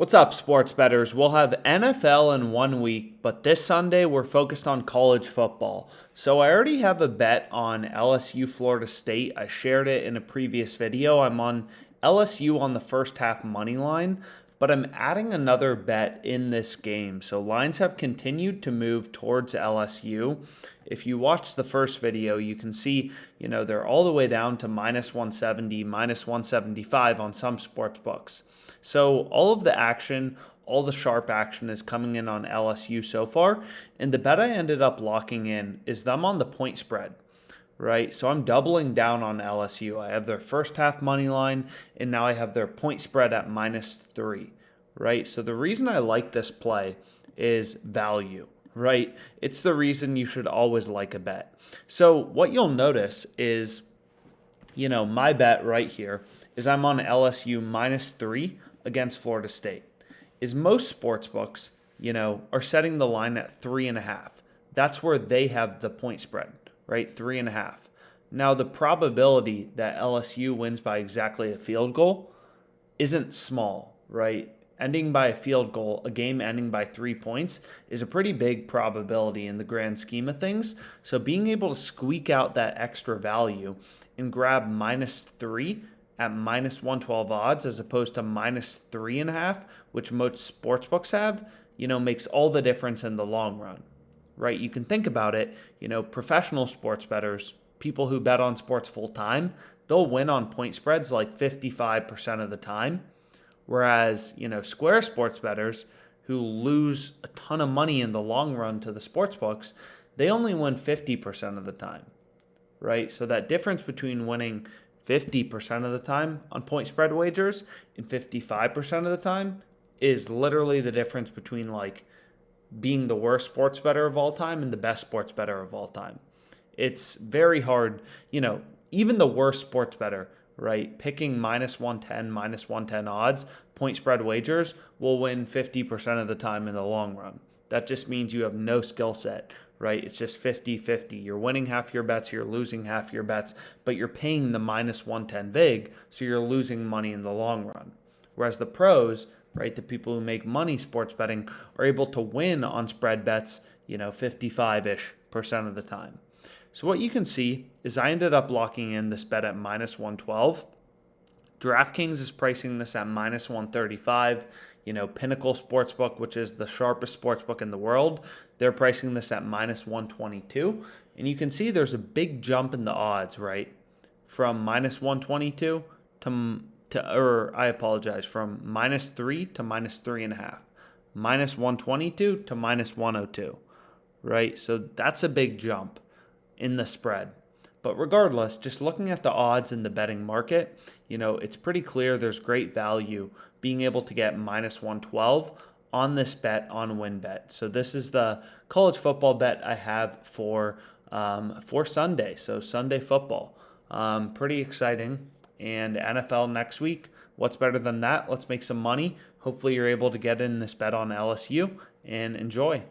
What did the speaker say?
What's up, sports bettors? We'll have NFL in 1 week, but this Sunday we're focused on college football. So I already have a bet on LSU Florida State. I shared it in a previous video. I'm on LSU on the first half money line, but I'm adding another bet in this game. So lines have continued to move towards LSU. If you watch the first video, you can see, they're all the way down to minus 170, minus 175 on some sports books. So all of the action, all the sharp action is coming in on LSU so far. And the bet I ended up locking in is them on the point spread, right? So I'm doubling down on LSU. I have their first half money line, and now I have their point spread at -3, right? So the reason I like this play is value, right? It's the reason you should always like a bet. So what you'll notice is, my bet right here is I'm on LSU -3 against Florida State. Is most sports books, are setting the line at 3.5. That's where they have the point spread, right? 3.5. Now the probability that LSU wins by exactly a field goal isn't small, right? Ending by a field goal, a game ending by 3 points, is a pretty big probability in the grand scheme of things. So being able to squeak out that extra value and grab -3 at -112 odds as opposed to -3.5, which most sportsbooks have, makes all the difference in the long run, right? You can think about it, professional sports bettors, people who bet on sports full time, they'll win on point spreads like 55% of the time. Whereas, square sports bettors who lose a ton of money in the long run to the sports books, they only win 50% of the time, right? So that difference between winning 50% of the time on point spread wagers and 55% of the time is literally the difference between like being the worst sports bettor of all time and the best sports bettor of all time. It's very hard, even the worst sports bettor, right? Picking -110 odds, point spread wagers will win 50% of the time in the long run. That just means you have no skill set, right? It's just 50-50. You're winning half your bets, you're losing half your bets, but you're paying the -110 vig, so you're losing money in the long run. Whereas the pros, right, the people who make money sports betting, are able to win on spread bets, 55-ish% of the time. So what you can see is I ended up locking in this bet at -112. DraftKings is pricing this at -135. Pinnacle Sportsbook, which is the sharpest sportsbook in the world, they're pricing this at -122. And you can see there's a big jump in the odds, right? From -122 from -3 to -3.5. -122 to -102, right? So that's a big jump in the spread. But regardless, just looking at the odds in the betting market, it's pretty clear there's great value being able to get -112 on this bet on WynnBet. So this is the college football bet I have for Sunday. So Sunday football, pretty exciting. And NFL next week. What's better than that? Let's make some money. Hopefully you're able to get in this bet on LSU and enjoy.